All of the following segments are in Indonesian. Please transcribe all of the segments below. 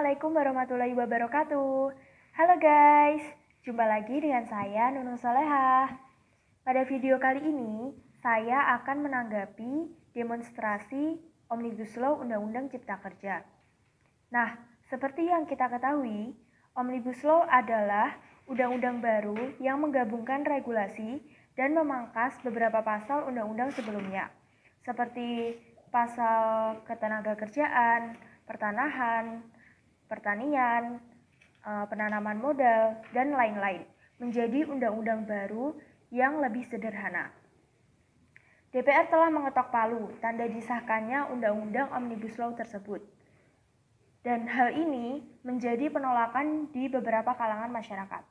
Assalamualaikum warahmatullahi wabarakatuh. Halo guys, jumpa lagi dengan saya Nunung Solehah. Pada video kali ini, saya akan menanggapi demonstrasi Omnibus Law Undang-Undang Cipta Kerja. Nah, seperti yang kita ketahui, Omnibus Law adalah undang-undang baru yang menggabungkan regulasi dan memangkas beberapa pasal undang-undang sebelumnya, seperti pasal ketenagakerjaan, pertanahan, pertanian, penanaman modal, dan lain-lain, menjadi undang-undang baru yang lebih sederhana. DPR telah mengetok palu tanda disahkannya undang-undang Omnibus Law tersebut. Dan hal ini menjadi penolakan di beberapa kalangan masyarakat,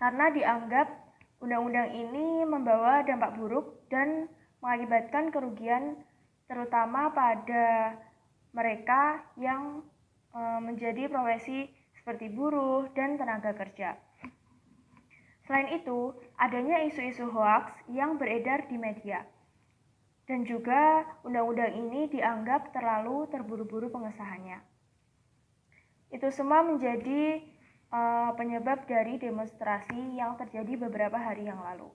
karena dianggap undang-undang ini membawa dampak buruk dan mengakibatkan kerugian terutama pada mereka yang menjadi profesi seperti buruh dan tenaga kerja. Selain itu, adanya isu-isu hoaks yang beredar di media. Dan juga undang-undang ini dianggap terlalu terburu-buru pengesahannya. Itu semua menjadi penyebab dari demonstrasi yang terjadi beberapa hari yang lalu.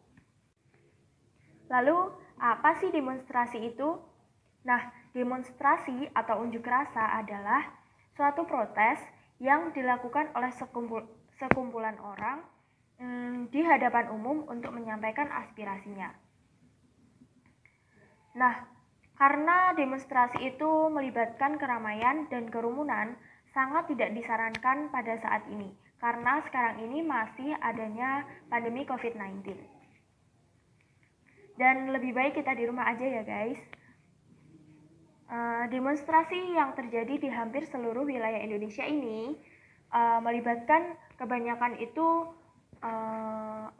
Lalu, apa sih demonstrasi itu? Nah, demonstrasi atau unjuk rasa adalah suatu protes yang dilakukan oleh sekumpulan orang di hadapan umum untuk menyampaikan aspirasinya. Nah, karena demonstrasi itu melibatkan keramaian dan kerumunan, sangat tidak disarankan pada saat ini, karena sekarang ini masih adanya pandemi COVID-19. Dan lebih baik kita di rumah aja ya guys. Demonstrasi yang terjadi di hampir seluruh wilayah Indonesia ini melibatkan kebanyakan itu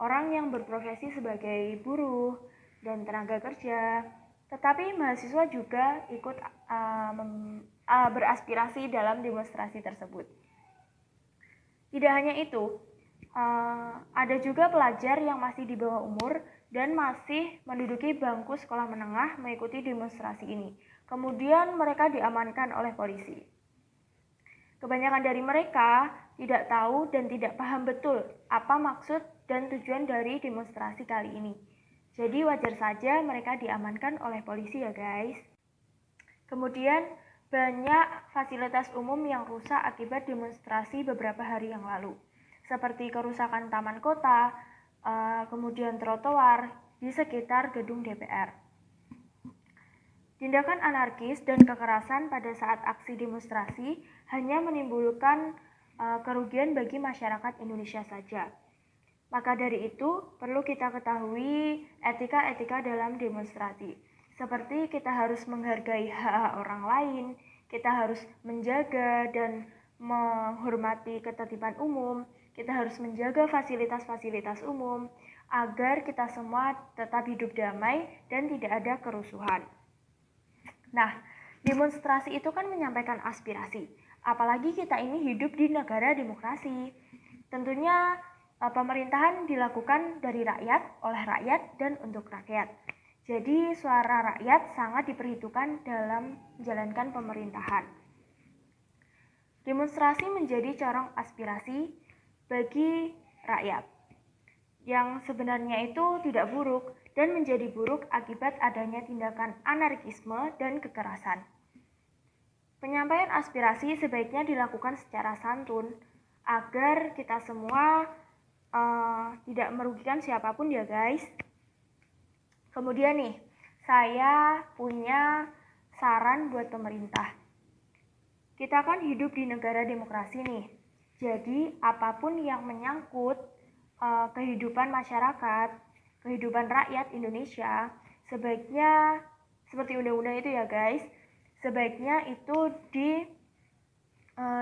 orang yang berprofesi sebagai buruh dan tenaga kerja, tetapi mahasiswa juga ikut beraspirasi dalam demonstrasi tersebut. Tidak hanya itu, ada juga pelajar yang masih di bawah umur dan masih menduduki bangku sekolah menengah mengikuti demonstrasi ini. Kemudian mereka diamankan oleh polisi. Kebanyakan dari mereka tidak tahu dan tidak paham betul apa maksud dan tujuan dari demonstrasi kali ini. Jadi wajar saja mereka diamankan oleh polisi ya guys. Kemudian banyak fasilitas umum yang rusak akibat demonstrasi beberapa hari yang lalu. Seperti kerusakan taman kota, kemudian trotoar di sekitar gedung DPR. Tindakan anarkis dan kekerasan pada saat aksi demonstrasi hanya menimbulkan kerugian bagi masyarakat Indonesia saja. Maka dari itu, perlu kita ketahui etika-etika dalam demonstrasi. Seperti kita harus menghargai hak orang lain, kita harus menjaga dan menghormati ketertiban umum, kita harus menjaga fasilitas-fasilitas umum, agar kita semua tetap hidup damai dan tidak ada kerusuhan. Nah, demonstrasi itu kan menyampaikan aspirasi. Apalagi kita ini hidup di negara demokrasi. Tentunya pemerintahan dilakukan dari rakyat, oleh rakyat, dan untuk rakyat. Jadi suara rakyat sangat diperhitungkan dalam menjalankan pemerintahan. Demonstrasi menjadi corong aspirasi bagi rakyat, yang sebenarnya itu tidak buruk dan menjadi buruk akibat adanya tindakan anarkisme dan kekerasan. Penyampaian aspirasi sebaiknya dilakukan secara santun agar kita semua tidak merugikan siapapun ya guys. Kemudian nih, saya punya saran buat pemerintah. Kita kan hidup di negara demokrasi nih, jadi apapun yang menyangkut kehidupan masyarakat, kehidupan rakyat Indonesia, sebaiknya seperti undang-undang itu ya guys, sebaiknya itu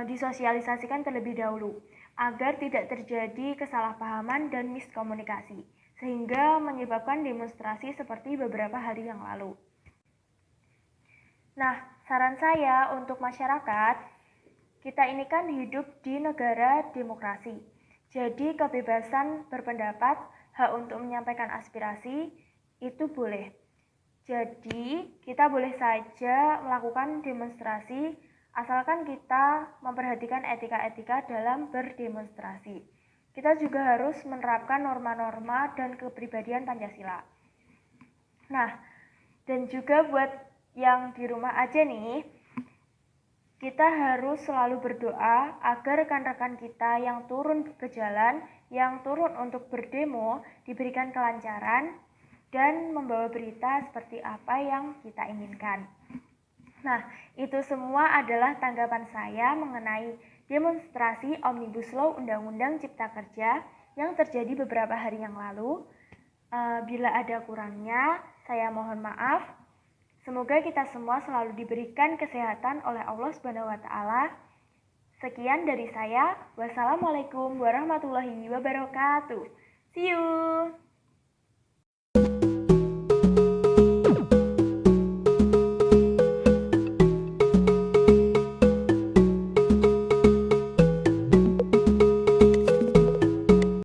disosialisasikan terlebih dahulu agar tidak terjadi kesalahpahaman dan miskomunikasi sehingga menyebabkan demonstrasi seperti beberapa hari yang lalu. Nah, saran saya untuk masyarakat, kita ini kan hidup di negara demokrasi. Jadi kebebasan berpendapat, hak untuk menyampaikan aspirasi itu boleh. Jadi kita boleh saja melakukan demonstrasi asalkan kita memperhatikan etika-etika dalam berdemonstrasi. Kita juga harus menerapkan norma-norma dan kepribadian Pancasila. Nah, dan juga buat yang di rumah aja nih, kita harus selalu berdoa agar rekan-rekan kita yang turun ke jalan, yang turun untuk berdemo, diberikan kelancaran dan membawa berita seperti apa yang kita inginkan. Nah, itu semua adalah tanggapan saya mengenai demonstrasi Omnibus Law Undang-Undang Cipta Kerja yang terjadi beberapa hari yang lalu. Bila ada kurangnya, saya mohon maaf. Semoga kita semua selalu diberikan kesehatan oleh Allah Subhanahu wa taala. Sekian dari saya. Wassalamualaikum warahmatullahi wabarakatuh. See you.